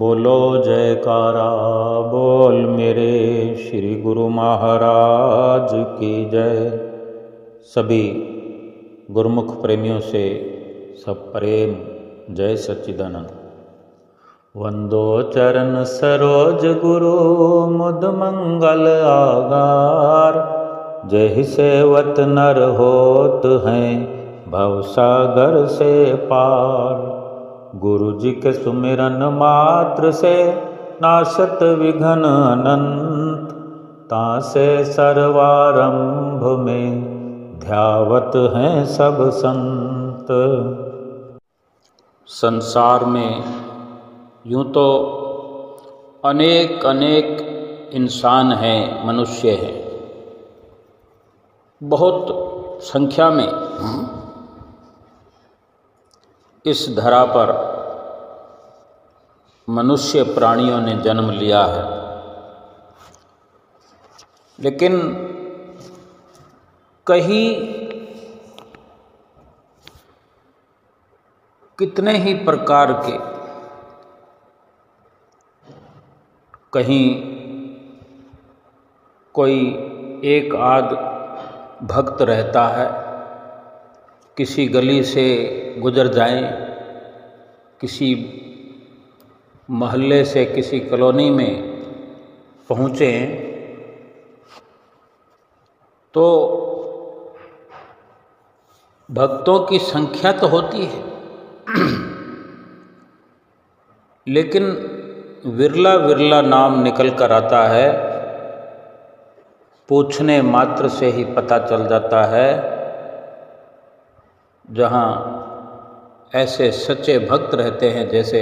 बोलो जयकारा बोल मेरे श्री गुरु महाराज की जय। सभी गुरुमुख प्रेमियों से सब प्रेम जय सच्चिदानंद। वंदो चरण सरोज गुरु मुद मंगल आगार। जय सेवत नर होत हैं भवसागर से पार। गुरु जी के सुमिरन मात्र से नाशत विघ्न अनंत। तासे सर्वारंभ में ध्यावत हैं सब संत। संसार में यूं तो अनेक अनेक इंसान हैं, मनुष्य हैं, बहुत संख्या में इस धरा पर मनुष्य प्राणियों ने जन्म लिया है। लेकिन कहीं कितने ही प्रकार के, कहीं कोई एक आध भक्त रहता है, किसी गली से गुजर जाएं, किसी मोहल्ले से किसी कॉलोनी में पहुँचें तो भक्तों की संख्या तो होती है, लेकिन विरला विरला नाम निकल कर आता है। पूछने मात्र से ही पता चल जाता है। जहाँ ऐसे सच्चे भक्त रहते हैं, जैसे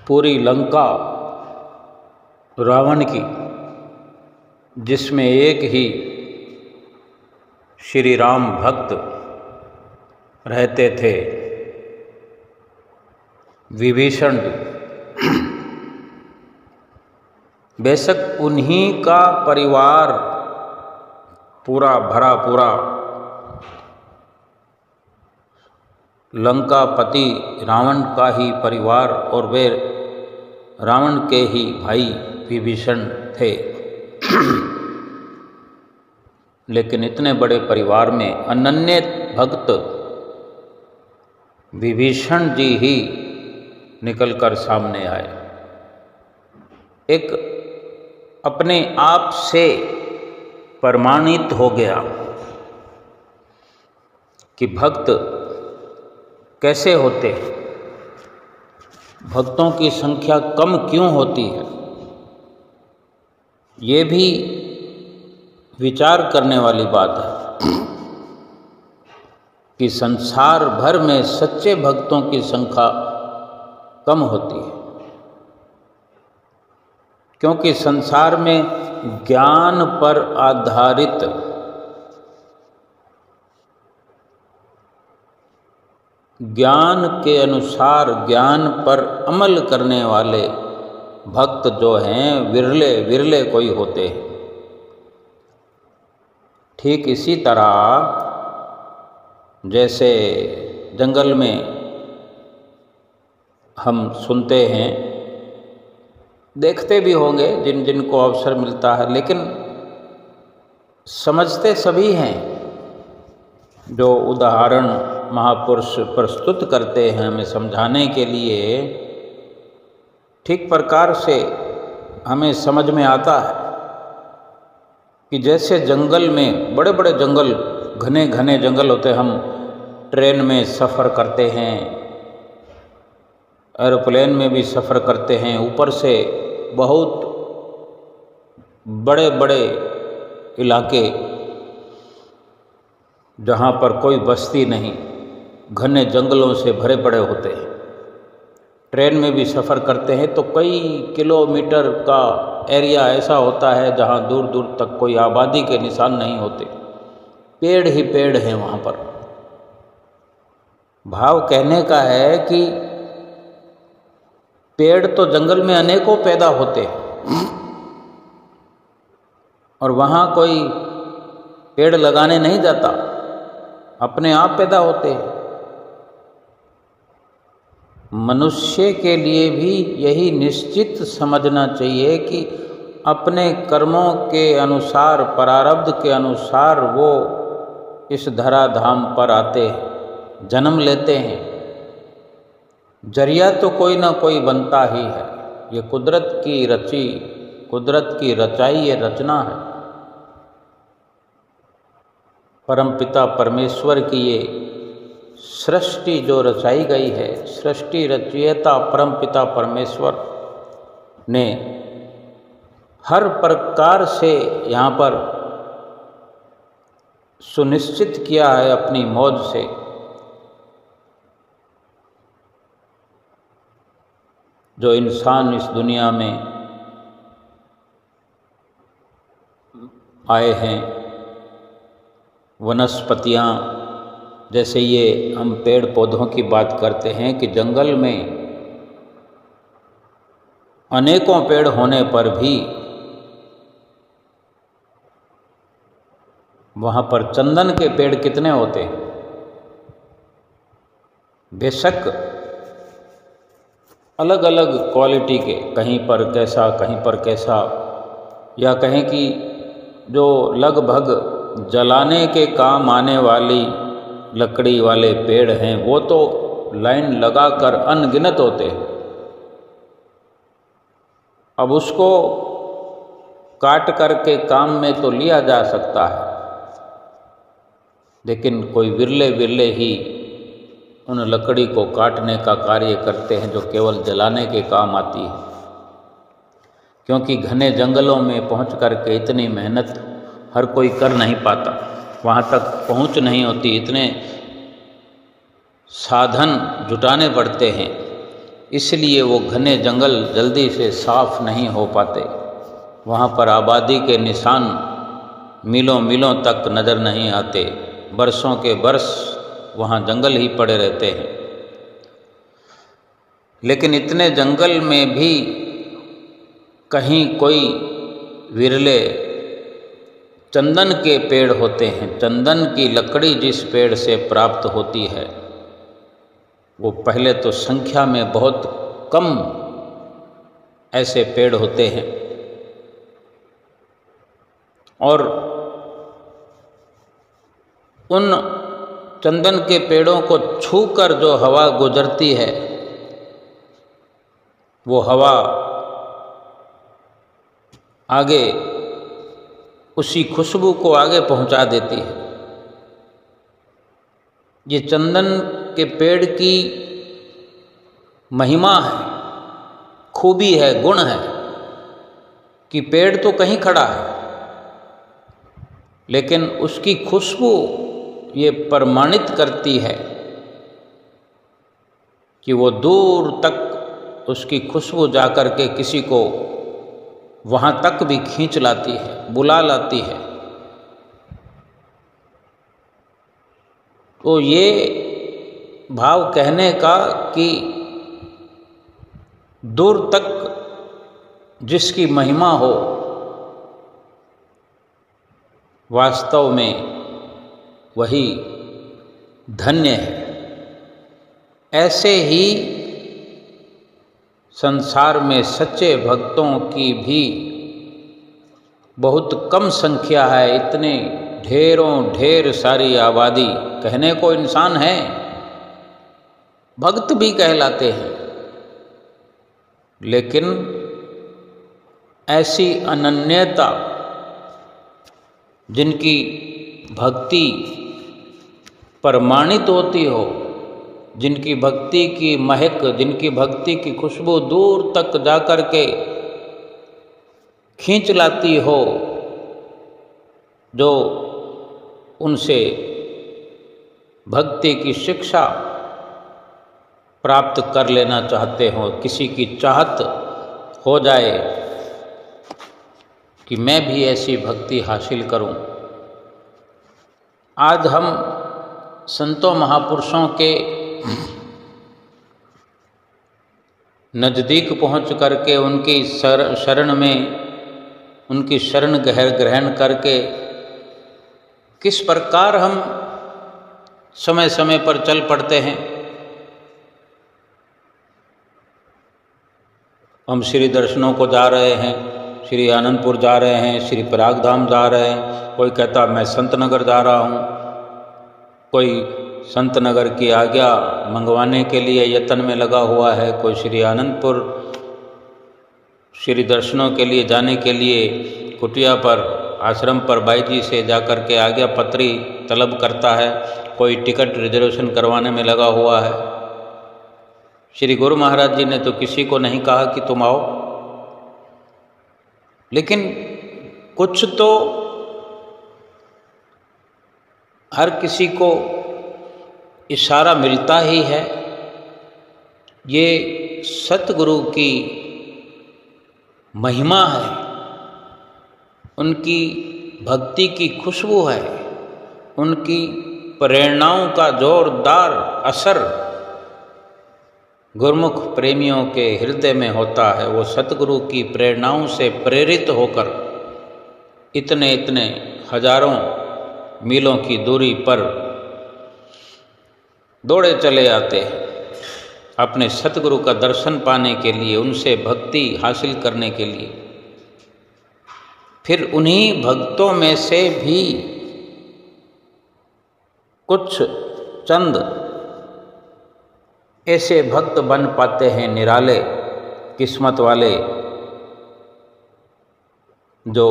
पूरी लंका रावण की, जिसमें एक ही श्री राम भक्त रहते थे, विभीषण। बेशक उन्हीं का परिवार पूरा भरा पूरा लंकापति रावण का ही परिवार, और वे रावण के ही भाई विभीषण थे। लेकिन इतने बड़े परिवार में अनन्य भक्त विभीषण जी ही निकलकर सामने आए। एक अपने आप से प्रमाणित हो गया कि भक्त कैसे होते हैं, भक्तों की संख्या कम क्यों होती है। ये भी विचार करने वाली बात है कि संसार भर में सच्चे भक्तों की संख्या कम होती है, क्योंकि संसार में ज्ञान पर आधारित ज्ञान के अनुसार ज्ञान पर अमल करने वाले भक्त जो हैं विरले विरले कोई होते हैं। ठीक इसी तरह जैसे जंगल में हम सुनते हैं, देखते भी होंगे जिन जिन को अवसर मिलता है, लेकिन समझते सभी हैं। जो उदाहरण महापुरुष प्रस्तुत करते हैं हमें समझाने के लिए, ठीक प्रकार से हमें समझ में आता है कि जैसे जंगल में बड़े बड़े जंगल, घने घने जंगल होते हैं, हम ट्रेन में सफ़र करते हैं, एरोप्लेन में भी सफ़र करते हैं, ऊपर से बहुत बड़े बड़े इलाके जहाँ पर कोई बस्ती नहीं, घने जंगलों से भरे पड़े होते हैं। ट्रेन में भी सफ़र करते हैं तो कई किलोमीटर का एरिया ऐसा होता है जहाँ दूर दूर तक कोई आबादी के निशान नहीं होते, पेड़ ही पेड़ हैं वहाँ पर। भाव कहने का है कि पेड़ तो जंगल में अनेकों पैदा होते हैं, और वहाँ कोई पेड़ लगाने नहीं जाता, अपने आप पैदा होते हैं। मनुष्य के लिए भी यही निश्चित समझना चाहिए कि अपने कर्मों के अनुसार, प्रारब्ध के अनुसार वो इस धराधाम पर आते हैं, जन्म लेते हैं। जरिया तो कोई ना कोई बनता ही है। ये कुदरत की रची, कुदरत की रचाई ये रचना है। परमपिता परमेश्वर की ये सृष्टि जो रचाई गई है, सृष्टि रचयिता परमपिता परमेश्वर ने हर प्रकार से यहाँ पर सुनिश्चित किया है अपनी मौज से। जो इंसान इस दुनिया में आए हैं, वनस्पतियाँ, जैसे ये हम पेड़ पौधों की बात करते हैं कि जंगल में अनेकों पेड़ होने पर भी वहाँ पर चंदन के पेड़ कितने होते हैं। बेशक अलग अलग क्वालिटी के, कहीं पर कैसा, कहीं पर कैसा, या कहें कि जो लगभग जलाने के काम आने वाली लकड़ी वाले पेड़ हैं वो तो लाइन लगाकर अनगिनत होते हैं। अब उसको काट करके काम में तो लिया जा सकता है, लेकिन कोई विरले विरले ही उन लकड़ी को काटने का कार्य करते हैं जो केवल जलाने के काम आती है। क्योंकि घने जंगलों में पहुंच करके इतनी मेहनत हर कोई कर नहीं पाता, वहाँ तक पहुँच नहीं होती, इतने साधन जुटाने पड़ते हैं, इसलिए वो घने जंगल जल्दी से साफ नहीं हो पाते। वहाँ पर आबादी के निशान मीलों मीलों तक नज़र नहीं आते, बरसों के बरस वहाँ जंगल ही पड़े रहते हैं। लेकिन इतने जंगल में भी कहीं कोई विरले चंदन के पेड़ होते हैं। चंदन की लकड़ी जिस पेड़ से प्राप्त होती है वो पहले तो संख्या में बहुत कम ऐसे पेड़ होते हैं, और उन चंदन के पेड़ों को छूकर जो हवा गुजरती है वो हवा आगे उसी खुशबू को आगे पहुंचा देती है। ये चंदन के पेड़ की महिमा है, खूबी है, गुण है कि पेड़ तो कहीं खड़ा है लेकिन उसकी खुशबू ये प्रमाणित करती है कि वो दूर तक उसकी खुशबू जाकर के किसी को वहाँ तक भी खींच लाती है, बुला लाती है। तो ये भाव कहने का कि दूर तक जिसकी महिमा हो, वास्तव में वही धन्य है। ऐसे ही संसार में सच्चे भक्तों की भी बहुत कम संख्या है। इतने ढेरों ढेर सारी आबादी, कहने को इंसान है, भक्त भी कहलाते हैं, लेकिन ऐसी अनन्यता, जिनकी भक्ति प्रमाणित होती हो, जिनकी भक्ति की महक, जिनकी भक्ति की खुशबू दूर तक जाकर के खींच लाती हो, जो उनसे भक्ति की शिक्षा प्राप्त कर लेना चाहते हो, किसी की चाहत हो जाए कि मैं भी ऐसी भक्ति हासिल करूं। आज हम संतों महापुरुषों के नज़दीक पहुंच करके उनकी शरण में, उनकी शरण ग्रहण करके किस प्रकार हम समय समय पर चल पड़ते हैं। हम श्री दर्शनों को जा रहे हैं, श्री आनंदपुर जा रहे हैं, श्री परागधाम जा रहे हैं, कोई कहता मैं संत नगर जा रहा हूँ, कोई संत नगर की आज्ञा मंगवाने के लिए यत्न में लगा हुआ है, कोई श्री आनंदपुर श्री दर्शनों के लिए जाने के लिए कुटिया पर आश्रम पर बाई जी से जाकर के आज्ञा पत्री तलब करता है, कोई टिकट रिजर्वेशन करवाने में लगा हुआ है। श्री गुरु महाराज जी ने तो किसी को नहीं कहा कि तुम आओ, लेकिन कुछ तो हर किसी को इशारा मिलता ही है। ये सतगुरु की महिमा है, उनकी भक्ति की खुशबू है, उनकी प्रेरणाओं का जोरदार असर गुरुमुख प्रेमियों के हृदय में होता है। वो सतगुरु की प्रेरणाओं से प्रेरित होकर इतने इतने हजारों मीलों की दूरी पर दौड़े चले आते हैं अपने सतगुरु का दर्शन पाने के लिए, उनसे भक्ति हासिल करने के लिए। फिर उन्हीं भक्तों में से भी कुछ चंद ऐसे भक्त बन पाते हैं निराले किस्मत वाले, जो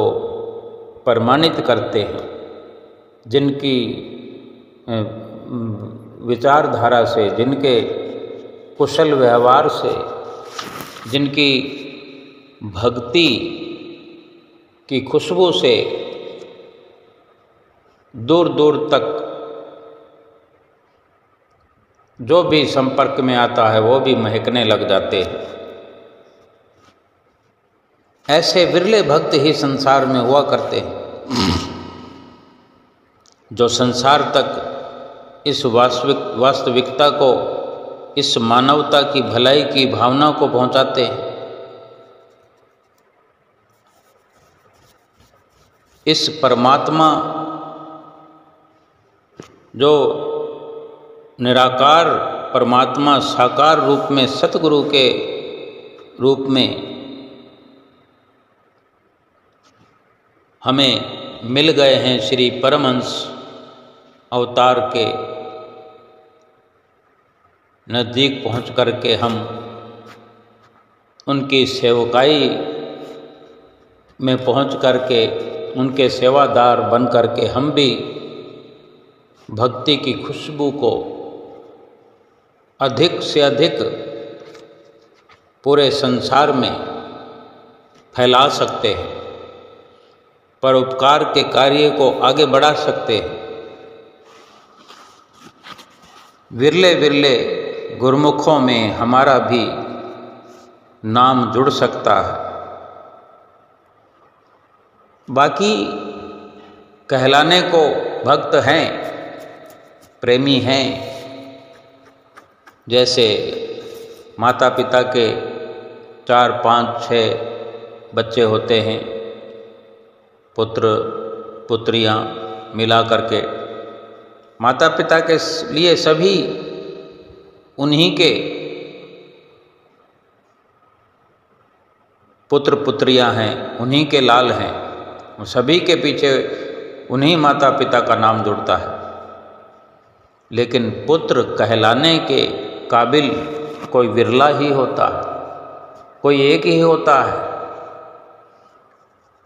प्रमाणित करते हैं, जिनकी विचारधारा से, जिनके कुशल व्यवहार से, जिनकी भक्ति की खुशबू से दूर दूर तक जो भी संपर्क में आता है वो भी महकने लग जाते हैं। ऐसे विरले भक्त ही संसार में हुआ करते हैं, जो संसार तक इस वास्तविकता को, इस मानवता की भलाई की भावना को पहुंचाते हैं। इस परमात्मा जो निराकार परमात्मा साकार रूप में सतगुरु के रूप में हमें मिल गए हैं, श्री परमहंस अवतार के नज़दीक पहुँच करके हम उनकी सेवकाई में पहुँच करके, उनके सेवादार बन करके हम भी भक्ति की खुशबू को अधिक से अधिक पूरे संसार में फैला सकते हैं, परोपकार के कार्य को आगे बढ़ा सकते हैं। विरले विरले गुरमुखों में हमारा भी नाम जुड़ सकता है। बाकी कहलाने को भक्त हैं, प्रेमी हैं, जैसे माता पिता के 4, 5, 6 बच्चे होते हैं, पुत्र पुत्रियां मिला करके, माता पिता के लिए सभी उन्हीं के पुत्र पुत्रियां हैं, उन्हीं के लाल हैं, सभी के पीछे उन्हीं माता पिता का नाम जुड़ता है। लेकिन पुत्र कहलाने के काबिल कोई विरला ही होता है, कोई एक ही होता है।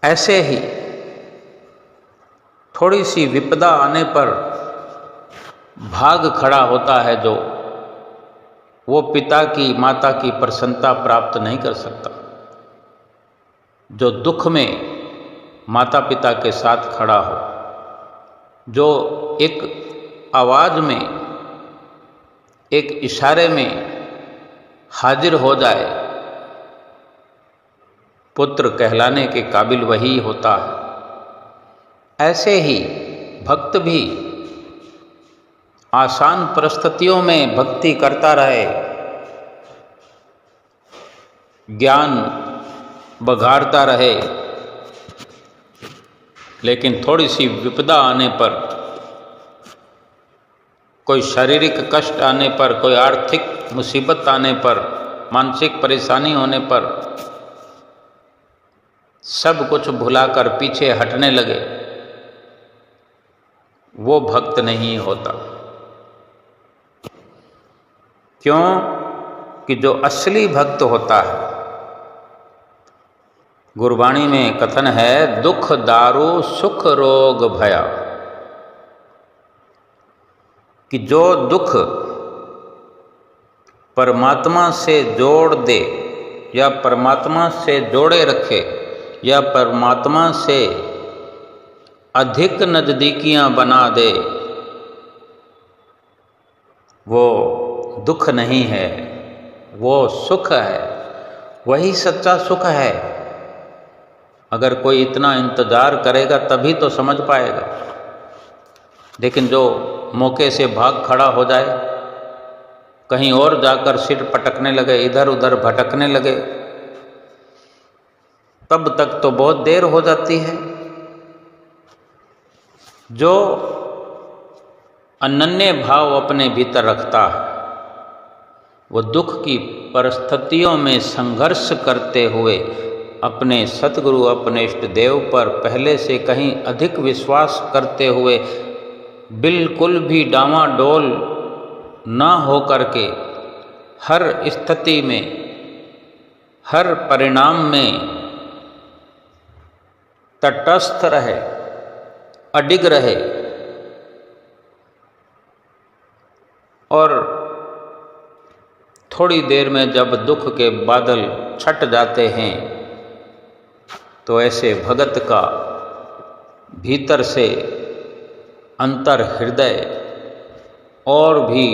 ऐसे ही थोड़ी सी विपदा आने पर भाग खड़ा होता है जो, वो पिता की माता की प्रसन्नता प्राप्त नहीं कर सकता। जो दुख में माता पिता के साथ खड़ा हो, जो एक आवाज़ में, एक इशारे में हाजिर हो जाए, पुत्र कहलाने के काबिल वही होता है। ऐसे ही भक्त भी आसान परिस्थितियों में भक्ति करता रहे, ज्ञान बघाड़ता रहे, लेकिन थोड़ी सी विपदा आने पर, कोई शारीरिक कष्ट आने पर, कोई आर्थिक मुसीबत आने पर मानसिक परेशानी होने पर सब कुछ भुलाकर पीछे हटने लगे, वो भक्त नहीं होता। क्यों? कि जो असली भक्त होता है, गुरबाणी में कथन है, दुख दारू सुख रोग भया, कि जो दुख परमात्मा से जोड़ दे या परमात्मा से जोड़े रखे या परमात्मा से अधिक नजदीकियां बना दे, वो दुख नहीं है, वो सुख है। वही सच्चा सुख है। अगर कोई इतना इंतजार करेगा तभी तो समझ पाएगा। लेकिन जो मौके से भाग खड़ा हो जाए, कहीं और जाकर सिर पटकने लगे, इधर उधर भटकने लगे, तब तक तो बहुत देर हो जाती है। जो अनन्य भाव अपने भीतर रखता है, वो दुख की परिस्थितियों में संघर्ष करते हुए अपने सतगुरु, अपने इष्ट देव पर पहले से कहीं अधिक विश्वास करते हुए बिल्कुल भी डामाडोल ना हो करके हर स्थिति में, हर परिणाम में तटस्थ रहे, अडिग रहे और थोड़ी देर में जब दुख के बादल छट जाते हैं तो ऐसे भगत का भीतर से अंतर हृदय और भी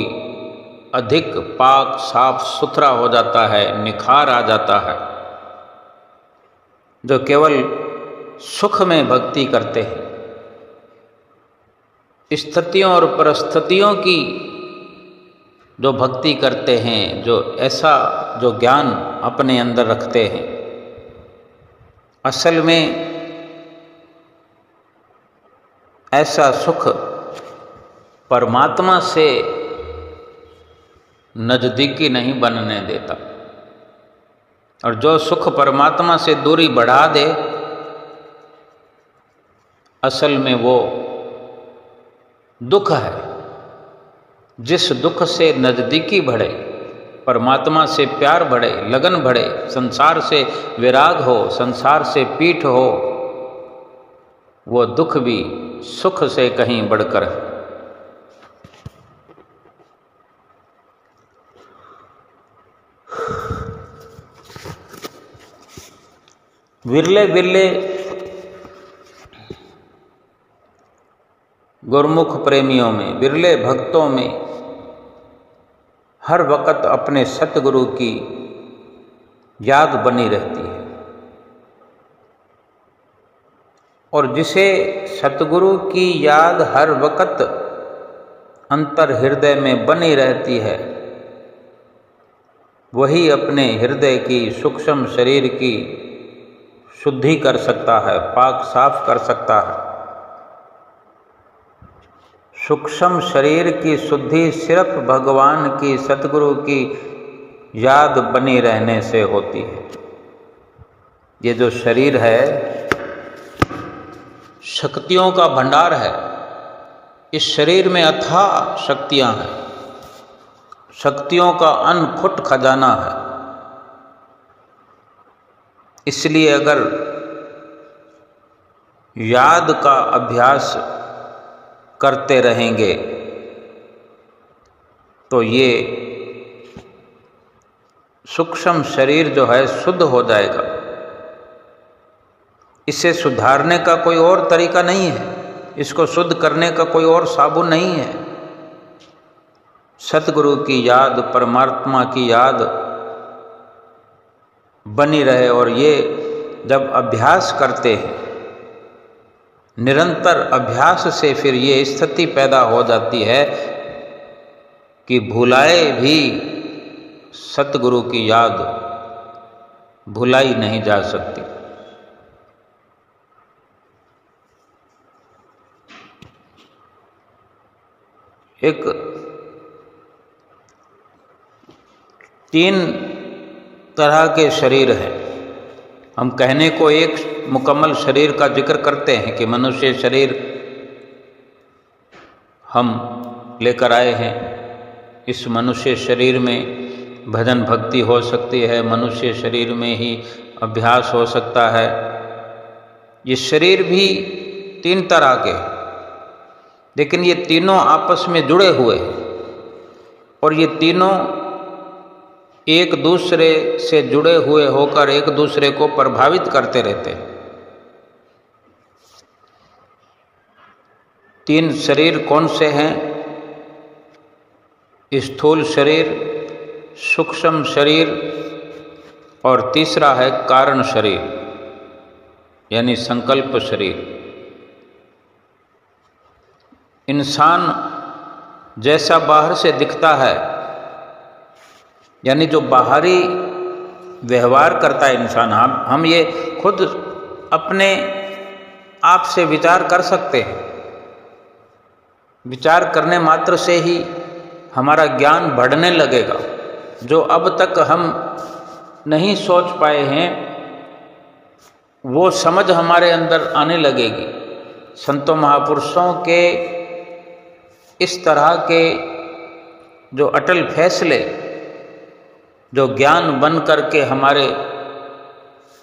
अधिक पाक साफ सुथरा हो जाता है, निखार आ जाता है। जो केवल सुख में भक्ति करते हैं, स्थितियों और परिस्थितियों की जो भक्ति करते हैं, जो ऐसा जो ज्ञान अपने अंदर रखते हैं, असल में ऐसा सुख परमात्मा से नजदीकी नहीं बनने देता। और जो सुख परमात्मा से दूरी बढ़ा दे, असल में वो दुख है। जिस दुख से नजदीकी बढ़े, परमात्मा से प्यार बढ़े, लगन बढ़े, संसार से विराग हो, संसार से पीठ हो, वो दुख भी सुख से कहीं बढ़कर है। विरले विरले गुरमुख प्रेमियों में, विरले भक्तों में हर वक्त अपने सतगुरु की याद बनी रहती है। और जिसे सतगुरु की याद हर वक्त अंतर हृदय में बनी रहती है, वही अपने हृदय की सूक्ष्म शरीर की शुद्धि कर सकता है, पाक साफ कर सकता है। सूक्ष्म शरीर की शुद्धि सिर्फ भगवान की, सतगुरु की याद बनी रहने से होती है। ये जो शरीर है, शक्तियों का भंडार है। इस शरीर में अथाह शक्तियां हैं, शक्तियों का अनखुट खजाना है। इसलिए अगर याद का अभ्यास करते रहेंगे तो ये सूक्ष्म शरीर जो है शुद्ध हो जाएगा। इसे सुधारने का कोई और तरीका नहीं है, इसको शुद्ध करने का कोई और साबुन नहीं है। सतगुरु की याद, परमात्मा की याद बनी रहे। और ये जब अभ्यास करते हैं, निरंतर अभ्यास से फिर ये स्थिति पैदा हो जाती है कि भुलाए भी सतगुरु की याद भुलाई नहीं जा सकती। एक 3 तरह के शरीर हैं। हम कहने को एक मुकम्मल शरीर का जिक्र करते हैं कि मनुष्य शरीर हम लेकर आए हैं। इस मनुष्य शरीर में भजन भक्ति हो सकती है, मनुष्य शरीर में ही अभ्यास हो सकता है। ये शरीर भी 3 तरह के, लेकिन ये तीनों आपस में जुड़े हुए हैं और ये तीनों एक दूसरे से जुड़े हुए होकर एक दूसरे को प्रभावित करते रहते हैं। 3 शरीर कौन से हैं? स्थूल शरीर, सूक्ष्म शरीर और तीसरा है कारण शरीर यानी संकल्प शरीर। इंसान जैसा बाहर से दिखता है, यानी जो बाहरी व्यवहार करता है इंसान, हम ये खुद अपने आप से विचार कर सकते हैं। विचार करने मात्र से ही हमारा ज्ञान बढ़ने लगेगा। जो अब तक हम नहीं सोच पाए हैं वो समझ हमारे अंदर आने लगेगी। संतों महापुरुषों के इस तरह के जो अटल फैसले, जो ज्ञान बन करके हमारे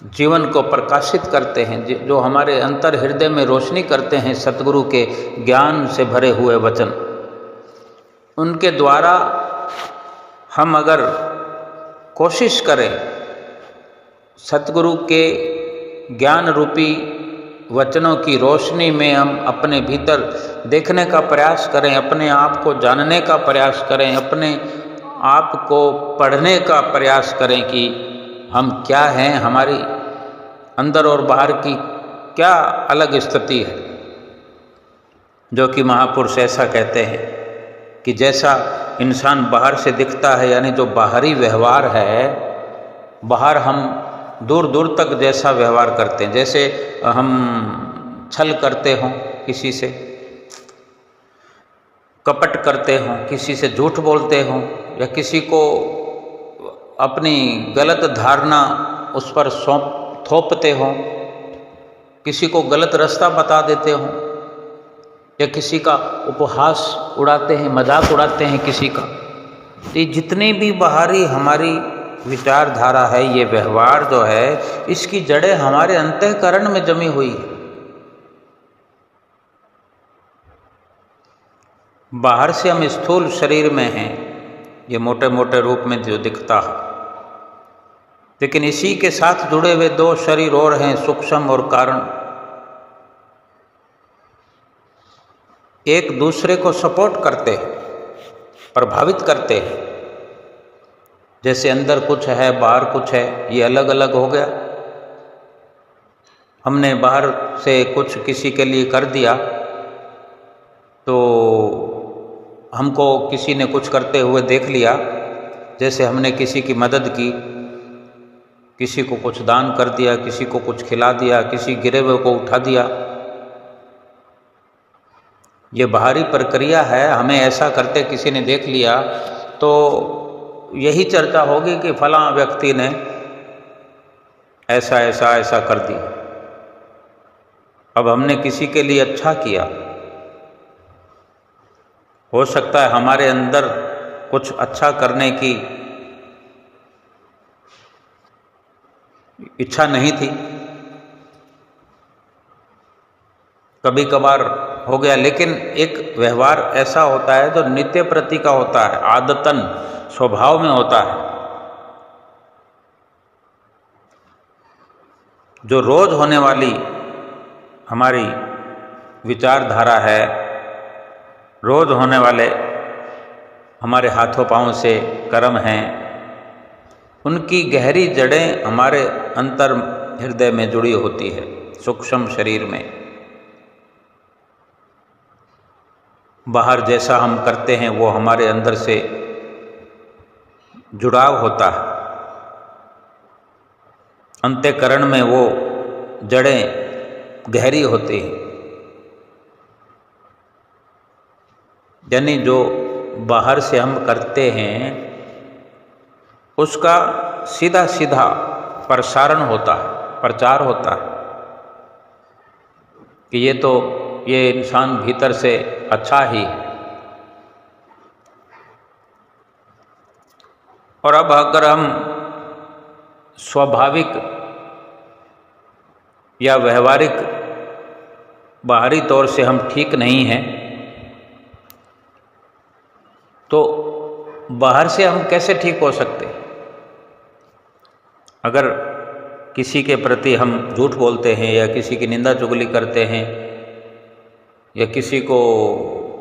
जीवन को प्रकाशित करते हैं, जो हमारे अंतर हृदय में रोशनी करते हैं, सतगुरु के ज्ञान से भरे हुए वचन, उनके द्वारा हम अगर कोशिश करें सतगुरु के ज्ञान रूपी वचनों की रोशनी में हम अपने भीतर देखने का प्रयास करें, अपने आप को जानने का प्रयास करें, अपने आप को पढ़ने का प्रयास करें कि हम क्या हैं, हमारी अंदर और बाहर की क्या अलग स्थिति है। जो कि महापुरुष ऐसा कहते हैं कि जैसा इंसान बाहर से दिखता है, यानी जो बाहरी व्यवहार है, बाहर हम दूर दूर तक जैसा व्यवहार करते हैं, जैसे हम छल करते हों किसी से, कपट करते हों, किसी से झूठ बोलते हों, या किसी को अपनी गलत धारणा उस पर थोपते हों, किसी को गलत रास्ता बता देते हों, या किसी का उपहास उड़ाते हैं, मजाक उड़ाते हैं किसी का। तो ये जितनी भी बाहरी हमारी विचारधारा है, ये व्यवहार जो है, इसकी जड़ें हमारे अंतःकरण में जमी हुई है। बाहर से हम स्थूल शरीर में हैं, ये मोटे मोटे रूप में जो दिखता है, लेकिन इसी के साथ जुड़े हुए 2 शरीर और हैं, सूक्ष्म और कारण। एक दूसरे को सपोर्ट करते हैं, प्रभावित करते हैं। जैसे अंदर कुछ है, बाहर कुछ है, ये अलग अलग हो गया। हमने बाहर से कुछ किसी के लिए कर दिया तो हमको किसी ने कुछ करते हुए देख लिया। जैसे हमने किसी की मदद की, किसी को कुछ दान कर दिया, किसी को कुछ खिला दिया, किसी गिरे हुए को उठा दिया, ये बाहरी प्रक्रिया है। हमें ऐसा करते किसी ने देख लिया तो यही चर्चा होगी कि फलां व्यक्ति ने ऐसा ऐसा ऐसा कर दिया। अब हमने किसी के लिए अच्छा किया, हो सकता है हमारे अंदर कुछ अच्छा करने की इच्छा नहीं थी, कभी कभार हो गया, लेकिन एक व्यवहार ऐसा होता है जो नित्य प्रति का होता है, आदतन स्वभाव में होता है, जो रोज होने वाली हमारी विचारधारा है, रोज होने वाले हमारे हाथों पांवों से कर्म हैं, उनकी गहरी जड़ें हमारे अंतर हृदय में जुड़ी होती है, सूक्ष्म शरीर में। बाहर जैसा हम करते हैं वो हमारे अंदर से जुड़ाव होता है, अंतःकरण में वो जड़ें गहरी होती हैं। यानी जो बाहर से हम करते हैं उसका सीधा सीधा प्रसारण होता है, प्रचार होता है कि ये इंसान भीतर से अच्छा ही है। और अब अगर हम स्वाभाविक या व्यवहारिक बाहरी तौर से हम ठीक नहीं हैं, तो बाहर से हम कैसे ठीक हो सकते? अगर किसी के प्रति हम झूठ बोलते हैं या किसी की निंदा चुगली करते हैं या किसी को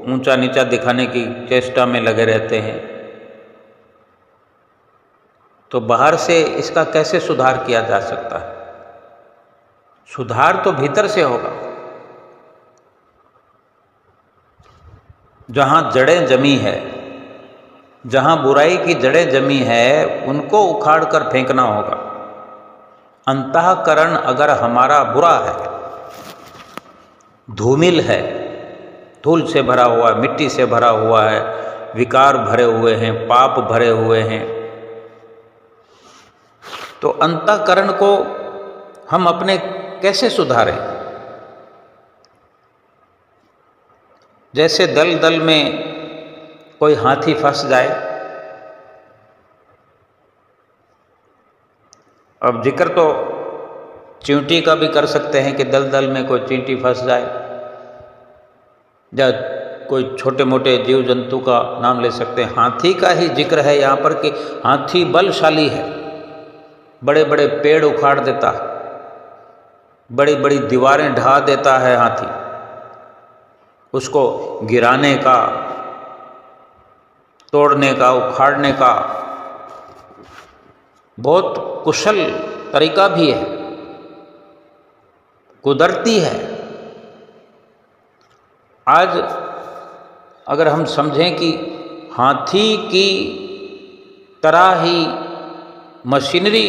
ऊंचा नीचा दिखाने की चेष्टा में लगे रहते हैं, तो बाहर से इसका कैसे सुधार किया जा सकता है? सुधार तो भीतर से होगा। जहाँ जड़ें जमी है, जहाँ बुराई की जड़ें जमी है, उनको उखाड़ कर फेंकना होगा। अंतःकरण अगर हमारा बुरा है, धूमिल है, धूल से भरा हुआ है, मिट्टी से भरा हुआ है, विकार भरे हुए हैं, पाप भरे हुए हैं, तो अंतःकरण को हम अपने कैसे सुधारें? जैसे दल दल में कोई हाथी फंस जाए। अब जिक्र तो चींटी का भी कर सकते हैं कि दल दल में कोई चींटी फंस जाए, या कोई छोटे मोटे जीव जंतु का नाम ले सकते हैं। हाथी का ही जिक्र है यहाँ पर कि हाथी बलशाली है, बड़े बड़े पेड़ उखाड़ देता है, बड़ी बड़ी दीवारें ढा देता है हाथी। उसको गिराने का, तोड़ने का, उखाड़ने का बहुत कुशल तरीका भी है, कुदरती है। आज अगर हम समझें कि हाथी की तरह ही मशीनरी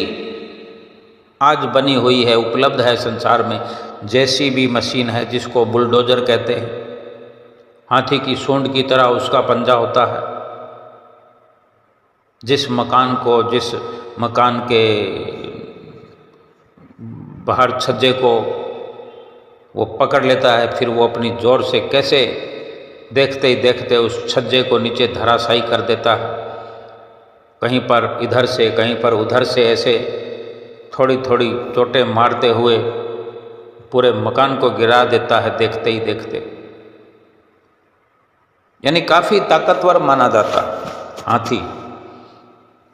आज बनी हुई है, उपलब्ध है संसार में, जेसीबी मशीन है जिसको बुलडोजर कहते हैं। हाथी की सूंड की तरह उसका पंजा होता है। जिस मकान के बाहर छज्जे को वो पकड़ लेता है, फिर वो अपनी जोर से कैसे देखते ही देखते उस छज्जे को नीचे धराशायी कर देता है। कहीं पर इधर से, कहीं पर उधर से, ऐसे थोड़ी थोड़ी चोटें मारते हुए पूरे मकान को गिरा देता है देखते ही देखते। यानी काफ़ी ताकतवर माना जाता हाथी।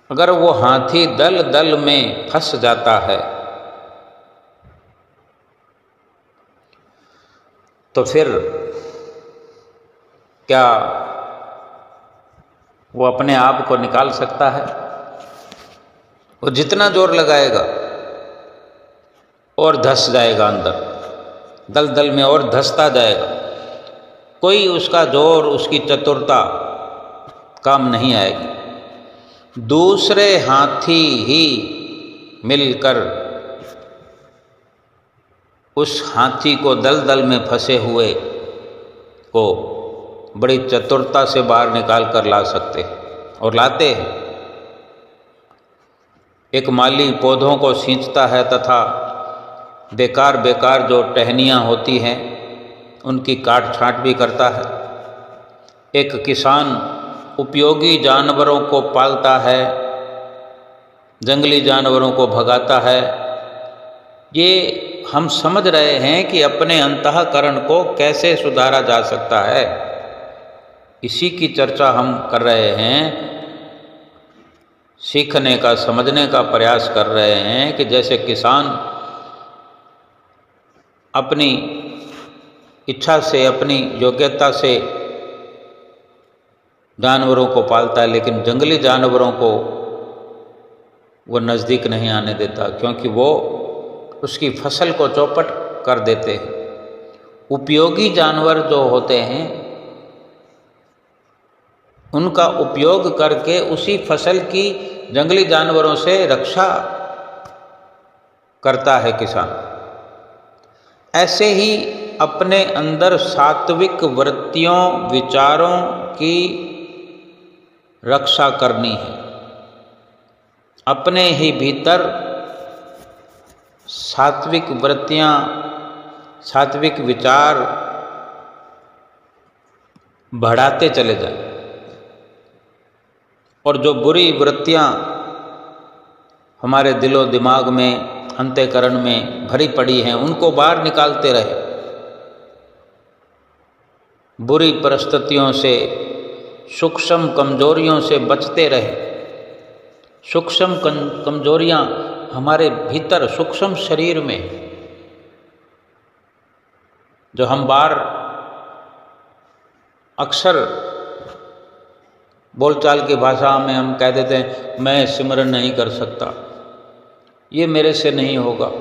अगर वो हाथी दल दल में फंस जाता है तो फिर क्या वो अपने आप को निकाल सकता है? वो जितना जोर लगाएगा और धंस जाएगा अंदर, दल दल में और धंसता जाएगा। कोई उसका जोर, उसकी चतुरता काम नहीं आएगी। दूसरे हाथी ही मिलकर उस हाथी को दलदल में फंसे हुए को बड़ी चतुरता से बाहर निकाल कर ला सकते हैं और लाते हैं। एक माली पौधों को सींचता है तथा बेकार बेकार जो टहनियाँ होती हैं उनकी काट छांट भी करता है। एक किसान उपयोगी जानवरों को पालता है, जंगली जानवरों को भगाता है। ये हम समझ रहे हैं कि अपने अंतःकरण को कैसे सुधारा जा सकता है, इसी की चर्चा हम कर रहे हैं। सीखने का, समझने का प्रयास कर रहे हैं कि जैसे किसान अपनी इच्छा से, अपनी योग्यता से जानवरों को पालता है, लेकिन जंगली जानवरों को वो नज़दीक नहीं आने देता, क्योंकि वो उसकी फसल को चौपट कर देते हैं। उपयोगी जानवर जो होते हैं उनका उपयोग करके उसी फसल की जंगली जानवरों से रक्षा करता है किसान। ऐसे ही अपने अंदर सात्विक वृत्तियों, विचारों की रक्षा करनी है। अपने ही भीतर सात्विक वृत्तियाँ, सात्विक विचार बढ़ाते चले जाएं, और जो बुरी वृत्तियाँ हमारे दिलो दिमाग में, अंतःकरण में भरी पड़ी हैं, उनको बाहर निकालते रहे। बुरी परिस्थितियों से, सूक्ष्म कमजोरियों से बचते रहे। सूक्ष्म कमजोरियाँ हमारे भीतर सूक्ष्म शरीर में, जो हम बाहर अक्सर बोलचाल की भाषा में हम कह देते हैं, मैं सिमरन नहीं कर सकता, ये मेरे से नहीं होगा,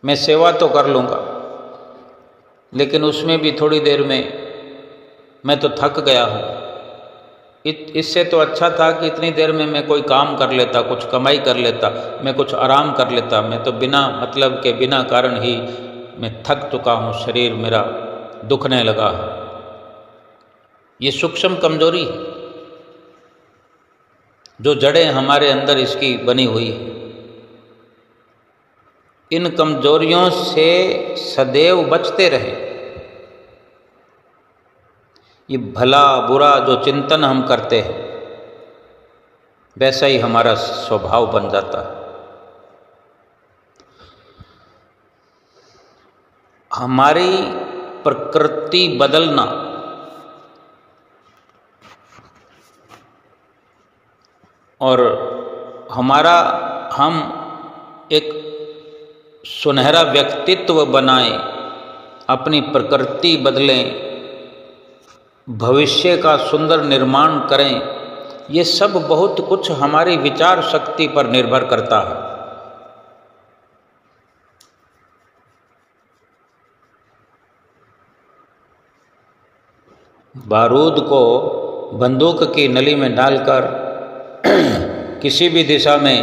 मैं सेवा तो कर लूँगा, लेकिन उसमें भी थोड़ी देर में मैं तो थक गया हूँ। इससे तो अच्छा था कि इतनी देर में मैं कोई काम कर लेता, कुछ कमाई कर लेता, मैं कुछ आराम कर लेता। मैं तो बिना मतलब के, बिना कारण ही मैं थक चुका हूँ, शरीर मेरा दुखने लगा है। ये सूक्ष्म कमजोरी है, जो जड़ें हमारे अंदर इसकी बनी हुई है। इन कमजोरियों से सदैव बचते रहे। ये भला बुरा जो चिंतन हम करते हैं, वैसा ही हमारा स्वभाव बन जाता है। हमारी प्रकृति बदलना और हम एक सुनहरा व्यक्तित्व बनाएं, अपनी प्रकृति बदलें, भविष्य का सुंदर निर्माण करें, ये सब बहुत कुछ हमारी विचार शक्ति पर निर्भर करता है। बारूद को बंदूक की नली में डालकर किसी भी दिशा में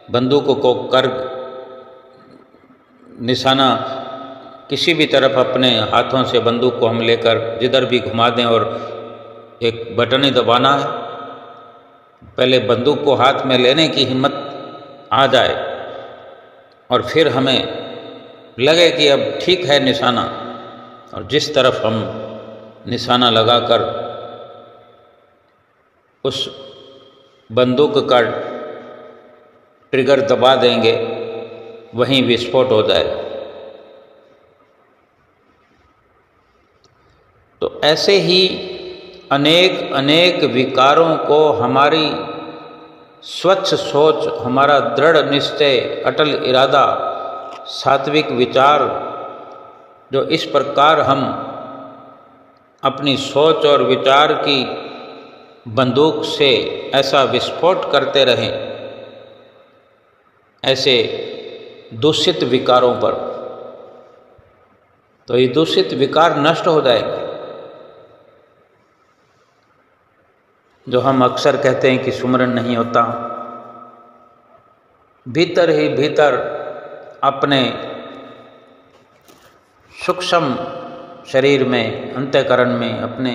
बंदूक को कर निशाना किसी भी तरफ अपने हाथों से बंदूक को हम लेकर जिधर भी घुमा दें और एक बटन ही दबाना है। पहले बंदूक को हाथ में लेने की हिम्मत आ जाए और फिर हमें लगे कि अब ठीक है निशाना, और जिस तरफ हम निशाना लगाकर उस बंदूक का ट्रिगर दबा देंगे, वहीं विस्फोट हो जाए। तो ऐसे ही अनेक अनेक विकारों को हमारी स्वच्छ सोच, हमारा दृढ़ निश्चय, अटल इरादा, सात्विक विचार, जो इस प्रकार हम अपनी सोच और विचार की बंदूक से ऐसा विस्फोट करते रहें, ऐसे दूषित विकारों पर, तो ये दूषित विकार नष्ट हो जाएंगे। जो हम अक्सर कहते हैं कि सुमरन नहीं होता, भीतर ही भीतर अपने सूक्ष्म शरीर में, अंतःकरण में, अपने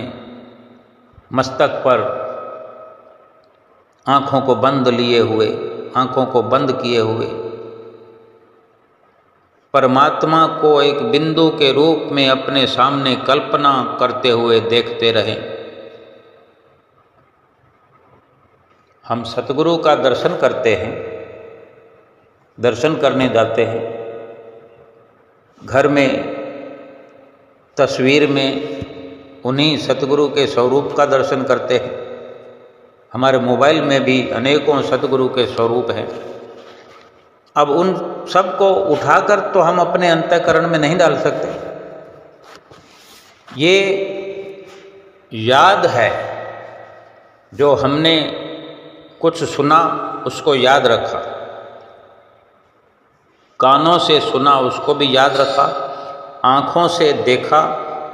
मस्तक पर आँखों को बंद लिए हुए, आँखों को बंद किए हुए परमात्मा को एक बिंदु के रूप में अपने सामने कल्पना करते हुए देखते रहें। हम सतगुरु का दर्शन करते हैं, दर्शन करने जाते हैं, घर में तस्वीर में उन्हीं सतगुरु के स्वरूप का दर्शन करते हैं। हमारे मोबाइल में भी अनेकों सतगुरु के स्वरूप हैं। अब उन सब को उठाकर तो हम अपने अंतःकरण में नहीं डाल सकते। ये याद है, जो हमने कुछ सुना उसको याद रखा, कानों से सुना उसको भी याद रखा, आँखों से देखा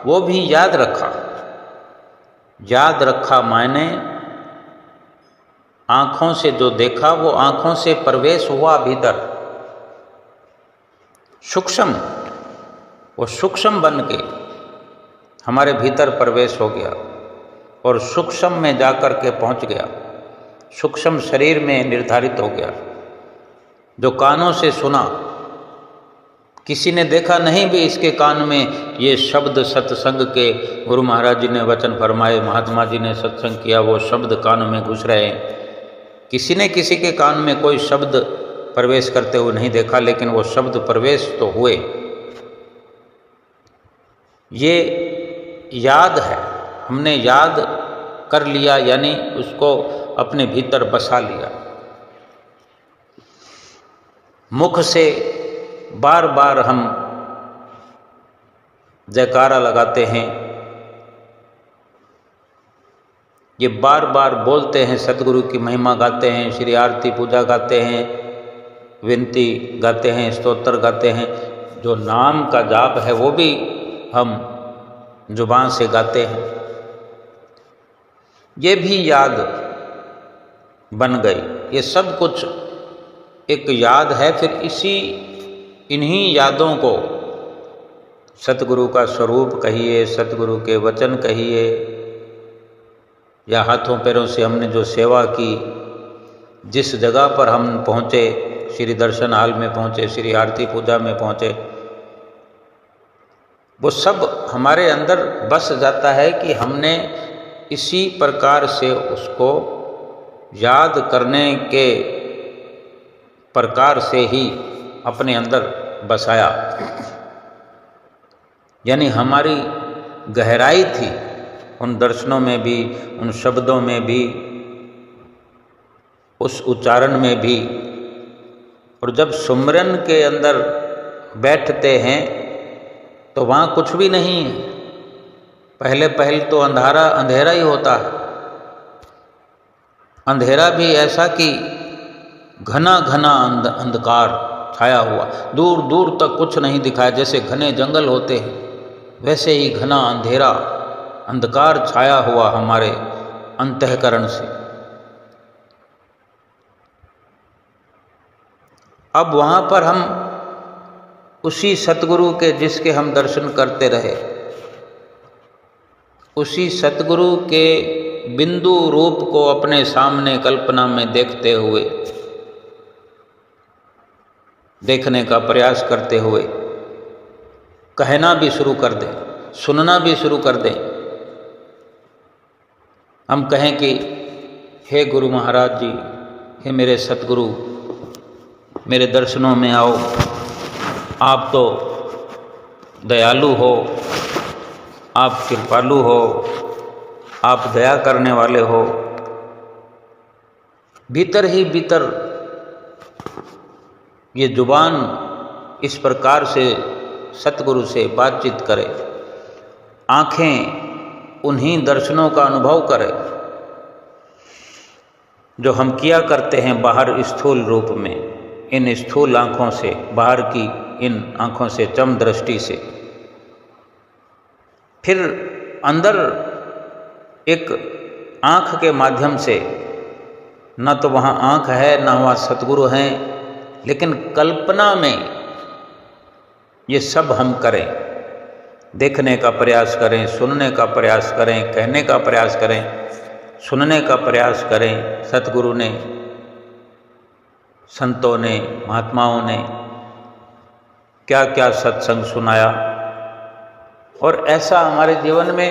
वो भी याद रखा। याद रखा मायने आँखों से जो देखा वो आँखों से प्रवेश हुआ भीतर, सूक्ष्म, वो सूक्ष्म बन के हमारे भीतर प्रवेश हो गया और सूक्ष्म में जाकर के पहुंच गया। सूक्ष्म शरीर में निर्धारित हो गया। जो कानों से सुना, किसी ने देखा नहीं भी इसके कान में ये शब्द सत्संग के, गुरु महाराज जी ने वचन फरमाए, महात्मा जी ने सत्संग किया, वो शब्द कान में घुस रहे हैं। किसी ने किसी के कान में कोई शब्द प्रवेश करते हुए नहीं देखा, लेकिन वो शब्द प्रवेश तो हुए। ये याद है, हमने याद कर लिया, यानी उसको अपने भीतर बसा लिया। मुख से बार बार हम जयकारा लगाते हैं, ये बार बार बोलते हैं, सतगुरु की महिमा गाते हैं, श्री आरती पूजा गाते हैं, विनती गाते हैं, स्तोत्र गाते हैं। जो नाम का जाप है वो भी हम जुबान से गाते हैं। ये भी याद बन गई। ये सब कुछ एक याद है। फिर इन्हीं यादों को सतगुरु का स्वरूप कहिए, सतगुरु के वचन कहिए, या हाथों पैरों से हमने जो सेवा की, जिस जगह पर हम पहुँचे, श्री दर्शन हाल में पहुँचे, श्री आरती पूजा में पहुँचे, वो सब हमारे अंदर बस जाता है कि हमने इसी प्रकार से उसको याद करने के प्रकार से ही अपने अंदर बसाया। यानी हमारी गहराई थी उन दर्शनों में भी, उन शब्दों में भी, उस उच्चारण में भी। और जब सुमरन के अंदर बैठते हैं तो वहाँ कुछ भी नहीं है। पहले तो अंधेरा ही होता है। अंधेरा भी ऐसा कि घना घना अंधकार छाया हुआ, दूर दूर तक कुछ नहीं दिखाया। जैसे घने जंगल होते हैं वैसे ही घना अंधेरा, अंधकार छाया हुआ हमारे अंतःकरण से। अब वहाँ पर हम उसी सतगुरु के, जिसके हम दर्शन करते रहे, उसी सतगुरु के बिंदु रूप को अपने सामने कल्पना में देखते हुए, देखने का प्रयास करते हुए कहना भी शुरू कर दें, सुनना भी शुरू कर दें। हम कहें कि हे गुरु महाराज जी, हे मेरे सतगुरु, मेरे दर्शनों में आओ, आप तो दयालु हो, आप कृपालु हो, आप दया करने वाले हो। भीतर ही भीतर ये जुबान इस प्रकार से सतगुरु से बातचीत करे, आँखें उन्हीं दर्शनों का अनुभव करे जो हम किया करते हैं बाहर स्थूल रूप में, इन स्थूल आँखों से, बाहर की इन आँखों से, चम दृष्टि से। फिर अंदर एक आँख के माध्यम से, न तो वहाँ आँख है न वहाँ सतगुरु हैं, लेकिन कल्पना में ये सब हम करें, देखने का प्रयास करें, सुनने का प्रयास करें, कहने का प्रयास करें, सुनने का प्रयास करें। सतगुरु ने, संतों ने, महात्माओं ने क्या क्या सत्संग सुनाया, और ऐसा हमारे जीवन में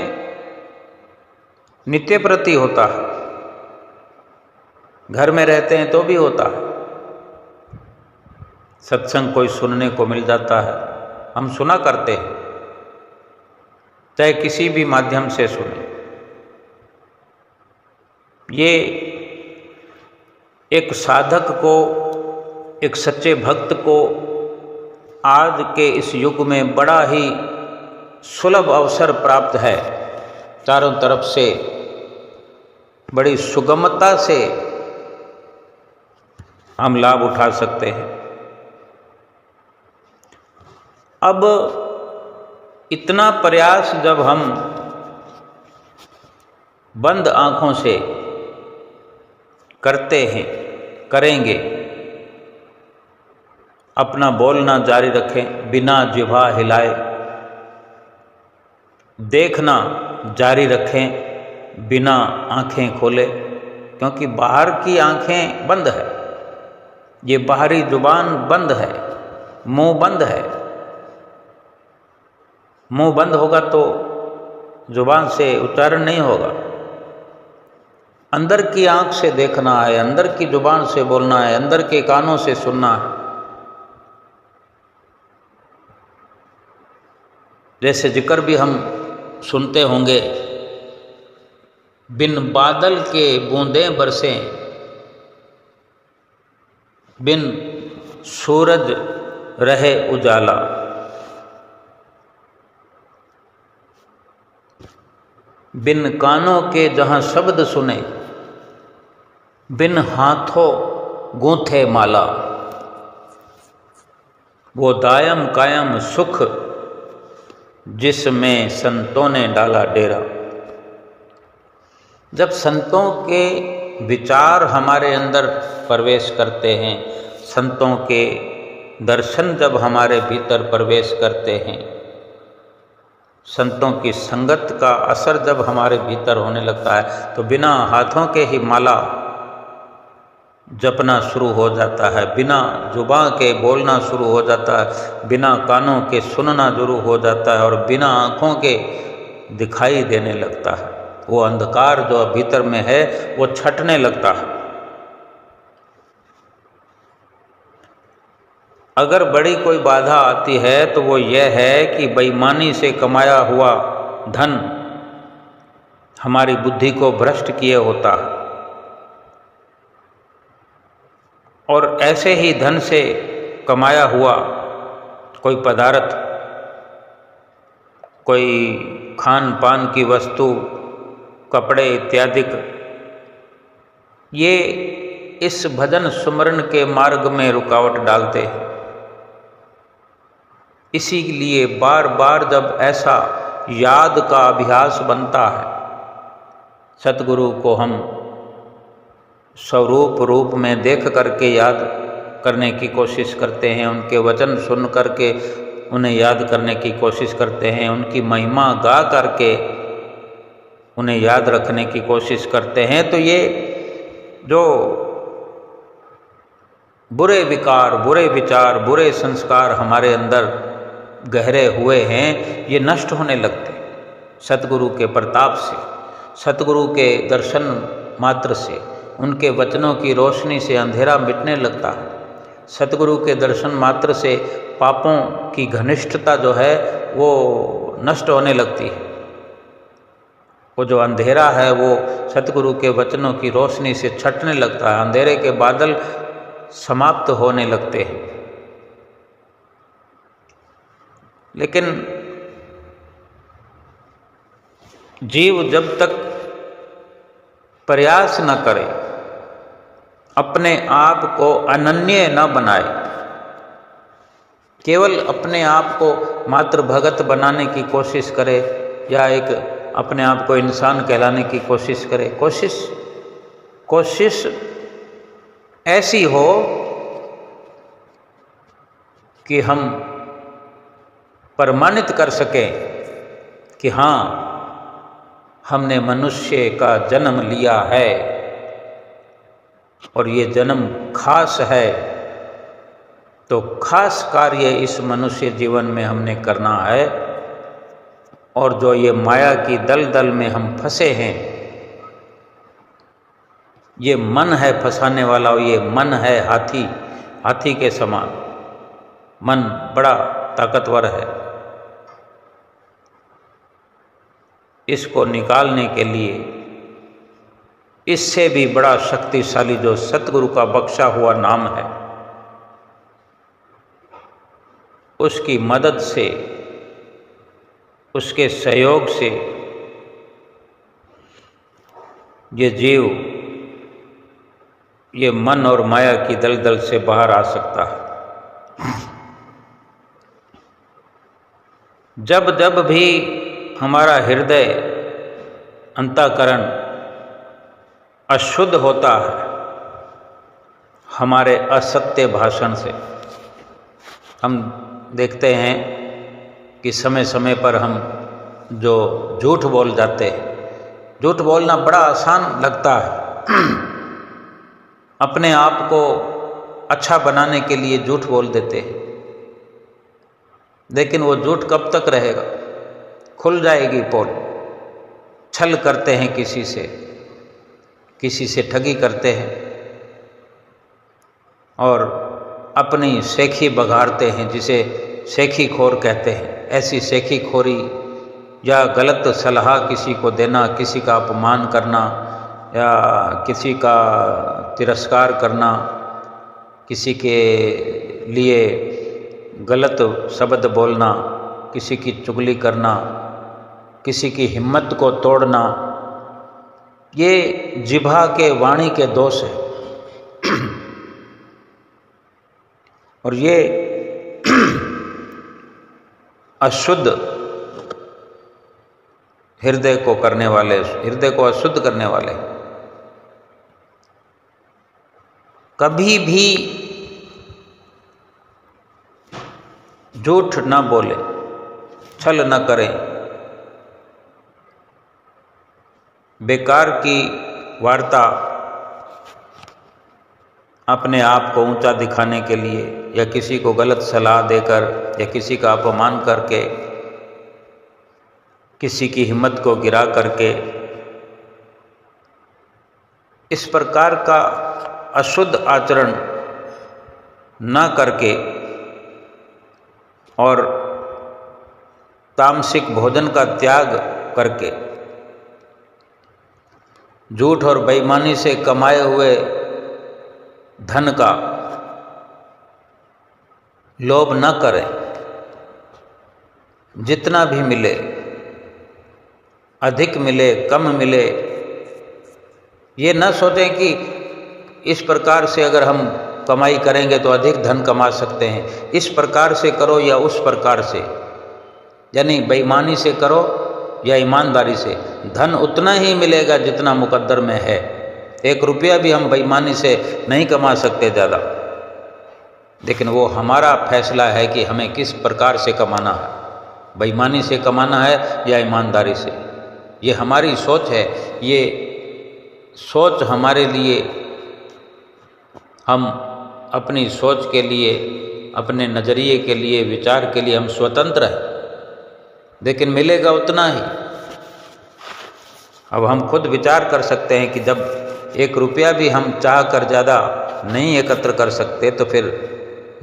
नित्य प्रति होता है। घर में रहते हैं तो भी होता है, सत्संग कोई सुनने को मिल जाता है, हम सुना करते हैं, चाहे किसी भी माध्यम से सुने। ये एक साधक को, एक सच्चे भक्त को आज के इस युग में बड़ा ही सुलभ अवसर प्राप्त है। चारों तरफ से बड़ी सुगमता से हम लाभ उठा सकते हैं। अब इतना प्रयास जब हम बंद आँखों से करते हैं, करेंगे, अपना बोलना जारी रखें बिना जिह्वा हिलाए, देखना जारी रखें बिना आँखें खोले, क्योंकि बाहर की आंखें बंद है, ये बाहरी जुबान बंद है, मुंह बंद है। मुंह बंद होगा तो जुबान से उच्चारण नहीं होगा। अंदर की आंख से देखना है, अंदर की जुबान से बोलना है, अंदर के कानों से सुनना है। जैसे जिक्र भी हम सुनते होंगे, बिन बादल के बूंदें बरसें, बिन सूरज रहे उजाला। बिन कानों के जहाँ शब्द सुने, बिन हाथों गूंथे माला। वो दायम कायम सुख जिसमें संतों ने डाला डेरा। जब संतों के विचार हमारे अंदर प्रवेश करते हैं, संतों के दर्शन जब हमारे भीतर प्रवेश करते हैं, संतों की संगत का असर जब हमारे भीतर होने लगता है, तो बिना हाथों के ही माला जपना शुरू हो जाता है, बिना जुबान के बोलना शुरू हो जाता है, बिना कानों के सुनना शुरू हो जाता है और बिना आँखों के दिखाई देने लगता है। वो अंधकार जो भीतर में है वो छटने लगता है। अगर बड़ी कोई बाधा आती है तो वो ये है कि बेईमानी से कमाया हुआ धन हमारी बुद्धि को भ्रष्ट किए होता है, और ऐसे ही धन से कमाया हुआ कोई पदार्थ, कोई खान पान की वस्तु, कपड़े इत्यादि, ये इस भजन सुमरन के मार्ग में रुकावट डालते हैं। इसीलिए बार बार जब ऐसा याद का अभ्यास बनता है, सतगुरु को हम स्वरूप रूप में देख करके याद करने की कोशिश करते हैं, उनके वचन सुन करके उन्हें याद करने की कोशिश करते हैं, उनकी महिमा गा करके उन्हें याद रखने की कोशिश करते हैं, तो ये जो बुरे विकार, बुरे विचार, बुरे संस्कार हमारे अंदर गहरे हुए हैं, ये नष्ट होने लगते हैं। सतगुरु के प्रताप से, सतगुरु के दर्शन मात्र से, उनके वचनों की रोशनी से अंधेरा मिटने लगता है। सतगुरु के दर्शन मात्र से पापों की घनिष्ठता जो है वो नष्ट होने लगती है। वो जो अंधेरा है वो सतगुरु के वचनों की रोशनी से छटने लगता है, अंधेरे के बादल समाप्त होने लगते हैं। लेकिन जीव जब तक प्रयास न करे, अपने आप को अनन्य न बनाए, केवल अपने आप को मात्र भगत बनाने की कोशिश करे या एक अपने आप को इंसान कहलाने की कोशिश करे, कोशिश ऐसी हो कि हम प्रमाणित कर सकें कि हाँ, हमने मनुष्य का जन्म लिया है और ये जन्म खास है, तो खास कार्य इस मनुष्य जीवन में हमने करना है। और जो ये माया की दलदल में हम फंसे हैं, ये मन है फंसाने वाला, और ये मन है हाथी के समान। मन बड़ा ताकतवर है, इसको निकालने के लिए इससे भी बड़ा शक्तिशाली जो सतगुरु का बख्शा हुआ नाम है, उसकी मदद से, उसके सहयोग से ये जीव ये मन और माया की दलदल से बाहर आ सकता है। जब जब भी हमारा हृदय अंतःकरण अशुद्ध होता है हमारे असत्य भाषण से, हम देखते हैं कि समय समय पर हम जो झूठ बोल जाते हैं, झूठ बोलना बड़ा आसान लगता है अपने आप को अच्छा बनाने के लिए झूठ बोल देते हैं, लेकिन वो झूठ कब तक रहेगा? खुल जाएगी पोल। छल करते हैं किसी से ठगी करते हैं और अपनी सेखी बघाड़ते हैं, जिसे सेखी खोर कहते हैं। ऐसी सेखी खोरी या गलत सलाह किसी को देना, किसी का अपमान करना या किसी का तिरस्कार करना, किसी के लिए गलत शब्द बोलना, किसी की चुगली करना, किसी की हिम्मत को तोड़ना, ये जिह्वा के वाणी के दोष है। और ये अशुद्ध हृदय को करने वाले, हृदय को अशुद्ध करने वाले। कभी भी झूठ न बोले, छल न करें, बेकार की वार्ता अपने आप को ऊंचा दिखाने के लिए या किसी को गलत सलाह देकर या किसी का अपमान करके, किसी की हिम्मत को गिरा करके, इस प्रकार का अशुद्ध आचरण न करके और तामसिक भोजन का त्याग करके, झूठ और बेईमानी से कमाए हुए धन का लोभ न करें। जितना भी मिले, अधिक मिले कम मिले, ये न सोचें कि इस प्रकार से अगर हम कमाई करेंगे तो अधिक धन कमा सकते हैं। इस प्रकार से करो या उस प्रकार से, यानी बेईमानी से करो या ईमानदारी से, धन उतना ही मिलेगा जितना मुकद्दर में है। 1 रुपया भी हम बेईमानी से नहीं कमा सकते ज़्यादा, लेकिन वो हमारा फैसला है कि हमें किस प्रकार से कमाना है, बेईमानी से कमाना है या ईमानदारी से। ये हमारी सोच है। ये सोच हमारे लिए, हम अपनी सोच के लिए, अपने नज़रिए के लिए, विचार के लिए हम स्वतंत्र हैं, लेकिन मिलेगा उतना ही। अब हम खुद विचार कर सकते हैं कि जब 1 रुपया भी हम चाह कर ज़्यादा नहीं एकत्र कर सकते, तो फिर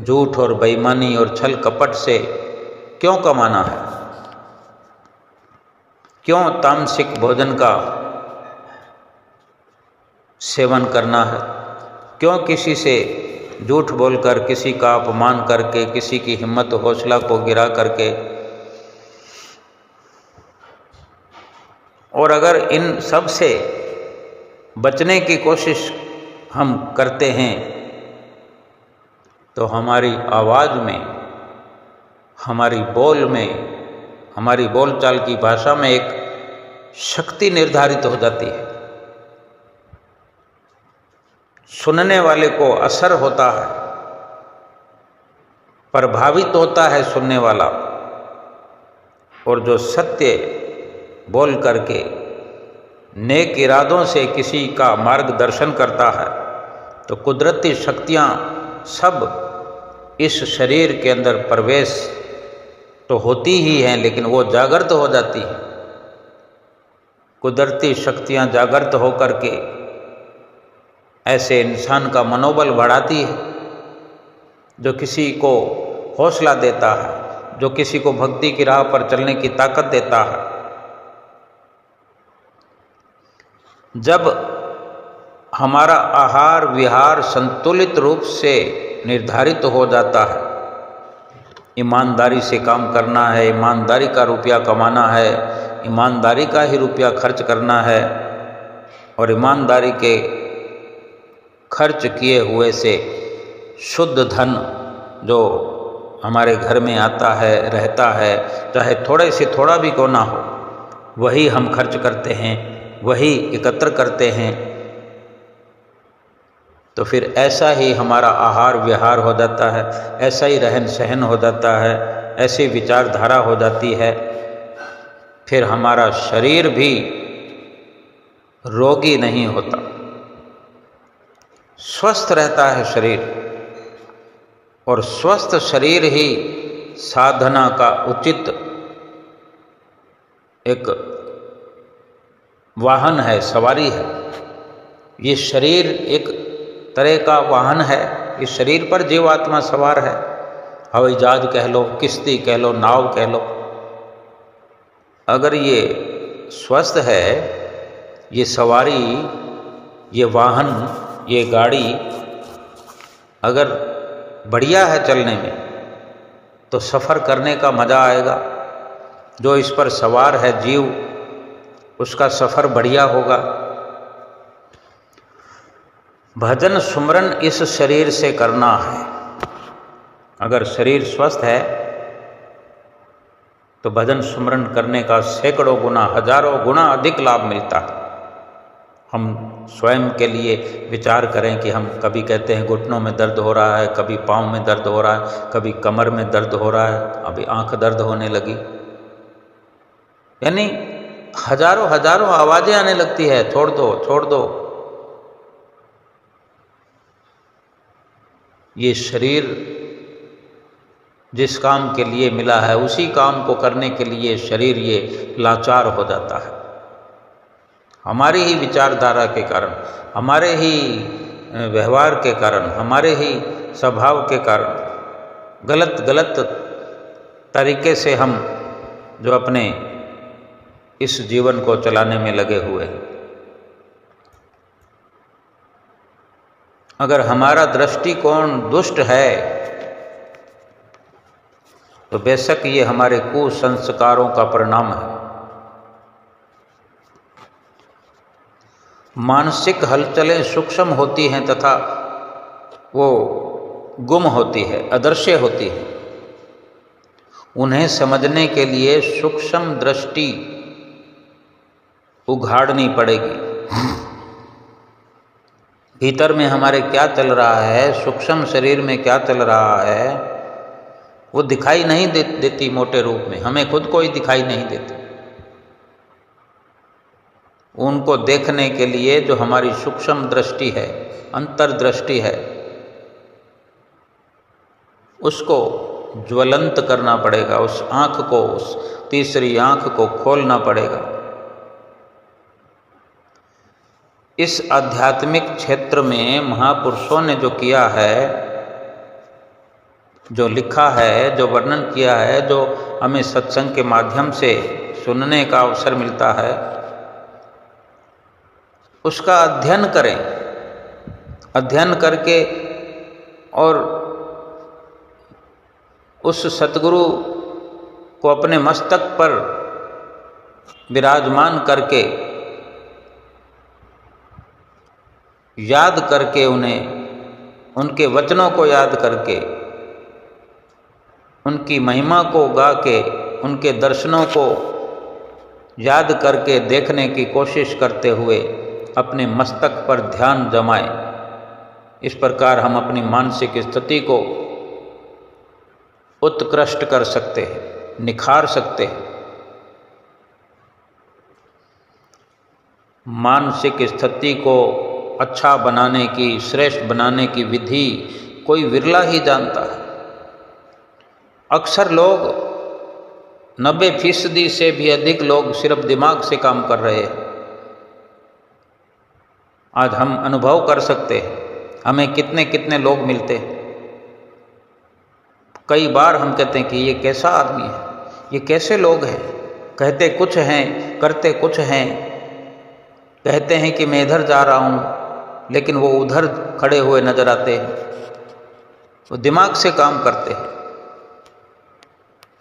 झूठ और बेईमानी और छल कपट से क्यों कमाना है? क्यों तामसिक भोजन का सेवन करना है? क्यों किसी से झूठ बोलकर, किसी का अपमान करके, किसी की हिम्मत हौसला को गिरा करके? और अगर इन सब से बचने की कोशिश हम करते हैं तो हमारी आवाज़ में, हमारी बोल में, हमारी बोलचाल की भाषा में एक शक्ति निर्धारित हो जाती है। सुनने वाले को असर होता है, प्रभावित होता है सुनने वाला। और जो सत्य बोल करके नेक इरादों से किसी का मार्गदर्शन करता है, तो कुदरती शक्तियाँ सब इस शरीर के अंदर प्रवेश तो होती ही हैं, लेकिन वो जागृत हो जाती है। कुदरती शक्तियाँ जागृत होकर के ऐसे इंसान का मनोबल बढ़ाती है, जो किसी को हौसला देता है, जो किसी को भक्ति की राह पर चलने की ताकत देता है। जब हमारा आहार विहार संतुलित रूप से निर्धारित हो जाता है, ईमानदारी से काम करना है, ईमानदारी का रुपया कमाना है, ईमानदारी का ही रुपया खर्च करना है, और ईमानदारी के खर्च किए हुए से शुद्ध धन जो हमारे घर में आता है, रहता है, चाहे थोड़े से थोड़ा भी क्यों ना हो, वही हम खर्च करते हैं, वही एकत्र करते हैं। तो फिर ऐसा ही हमारा आहार विहार हो जाता है, ऐसा ही रहन सहन हो जाता है, ऐसी विचारधारा हो जाती है। फिर हमारा शरीर भी रोगी नहीं होता। स्वस्थ रहता है शरीर, और स्वस्थ शरीर ही साधना का उचित एक वाहन है, सवारी है। ये शरीर एक तरह का वाहन है। इस शरीर पर जीवात्मा सवार है। हवाई जहाज कह लो, किश्ती कह लो, नाव कह लो। अगर ये स्वस्थ है, ये सवारी, ये वाहन, ये गाड़ी अगर बढ़िया है चलने में, तो सफ़र करने का मज़ा आएगा। जो इस पर सवार है जीव, उसका सफ़र बढ़िया होगा। भजन सुमरन इस शरीर से करना है। अगर शरीर स्वस्थ है तो भजन सुमरन करने का सैकड़ों गुना, हजारों गुना अधिक लाभ मिलता है। हम स्वयं के लिए विचार करें कि हम कभी कहते हैं घुटनों में दर्द हो रहा है, कभी पाँव में दर्द हो रहा है, कभी कमर में दर्द हो रहा है, अभी आंख दर्द होने लगी, यानी हजारों हजारों आवाजें आने लगती है, छोड़ दो छोड़ दो। ये शरीर जिस काम के लिए मिला है, उसी काम को करने के लिए शरीर ये लाचार हो जाता है। हमारी ही विचारधारा के कारण, हमारे ही व्यवहार के कारण, हमारे ही स्वभाव के कारण गलत गलत तरीके से हम जो अपने इस जीवन को चलाने में लगे हुए हैं। अगर हमारा दृष्टिकोण दुष्ट है तो बेशक ये हमारे कुसंस्कारों का परिणाम है। मानसिक हलचलें सूक्ष्म होती हैं तथा वो गुम होती है, अदृश्य होती है। उन्हें समझने के लिए सूक्ष्म दृष्टि उघाड़नी पड़ेगी। भीतर में हमारे क्या चल रहा है, सूक्ष्म शरीर में क्या चल रहा है, वो दिखाई नहीं देती मोटे रूप में, हमें खुद को ही दिखाई नहीं देती। उनको देखने के लिए जो हमारी सूक्ष्म दृष्टि है, अंतर्दृष्टि है, उसको ज्वलंत करना पड़ेगा। उस आँख को, उस तीसरी आँख को खोलना पड़ेगा। इस आध्यात्मिक क्षेत्र में महापुरुषों ने जो किया है, जो लिखा है, जो वर्णन किया है, जो हमें सत्संग के माध्यम से सुनने का अवसर मिलता है, उसका अध्ययन करें। अध्ययन करके और उस सतगुरु को अपने मस्तक पर विराजमान करके, याद करके, उन्हें, उनके वचनों को याद करके, उनकी महिमा को गा के, उनके दर्शनों को याद करके देखने की कोशिश करते हुए अपने मस्तक पर ध्यान जमाएं। इस प्रकार हम अपनी मानसिक स्थिति को उत्कृष्ट कर सकते हैं, निखार सकते हैं। मानसिक स्थिति को अच्छा बनाने की, श्रेष्ठ बनाने की विधि कोई विरला ही जानता है। अक्सर लोग 90% से भी अधिक लोग सिर्फ दिमाग से काम कर रहे हैं। आज हम अनुभव कर सकते हैं, हमें कितने कितने लोग मिलते हैं। कई बार हम कहते हैं कि ये कैसा आदमी है, ये कैसे लोग हैं, कहते कुछ हैं, करते कुछ हैं। कहते हैं कि मैं इधर जा रहा हूँ, लेकिन वो उधर खड़े हुए नजर आते हैं। वो दिमाग से काम करते हैं।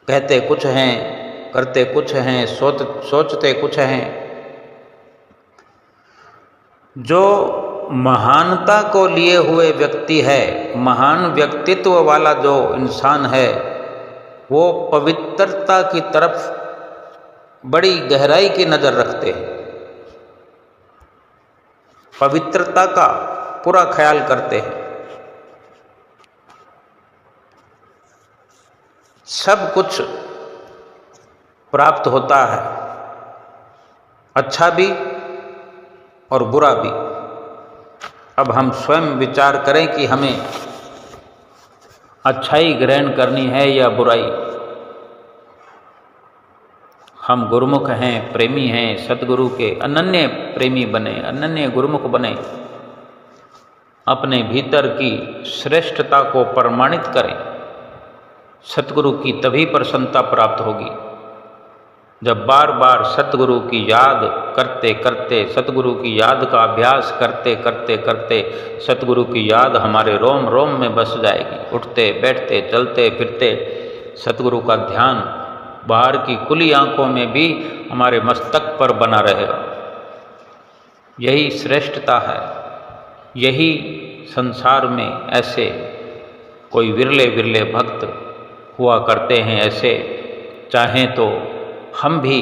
कहते कुछ हैं, करते कुछ हैं, सोचते कुछ हैं। जो महानता को लिए हुए व्यक्ति है, महान व्यक्तित्व वाला जो इंसान है, वो पवित्रता की तरफ बड़ी गहराई की नज़र रखते हैं। पवित्रता का पूरा ख्याल करते हैं। सब कुछ प्राप्त होता है, अच्छा भी और बुरा भी। अब हम स्वयं विचार करें कि हमें अच्छाई ग्रहण करनी है या बुराई। हम गुरुमुख हैं, प्रेमी हैं, सतगुरु के अनन्य प्रेमी बने, अनन्य गुरुमुख बने, अपने भीतर की श्रेष्ठता को प्रमाणित करें। सतगुरु की तभी प्रसन्नता प्राप्त होगी जब बार बार सतगुरु की याद करते करते, सतगुरु की याद का अभ्यास करते करते करते सतगुरु की याद हमारे रोम रोम में बस जाएगी। उठते बैठते चलते फिरते सतगुरु का ध्यान बाहर की खुली आंखों में भी हमारे मस्तक पर बना रहेगा। यही श्रेष्ठता है। यही संसार में ऐसे कोई विरले विरले भक्त हुआ करते हैं। ऐसे चाहें तो हम भी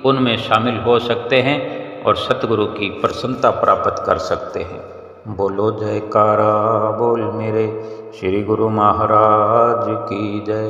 उनमें शामिल हो सकते हैं और सतगुरु की प्रसन्नता प्राप्त कर सकते हैं। बोलो जयकारा बोल मेरे श्री गुरु महाराज की जय।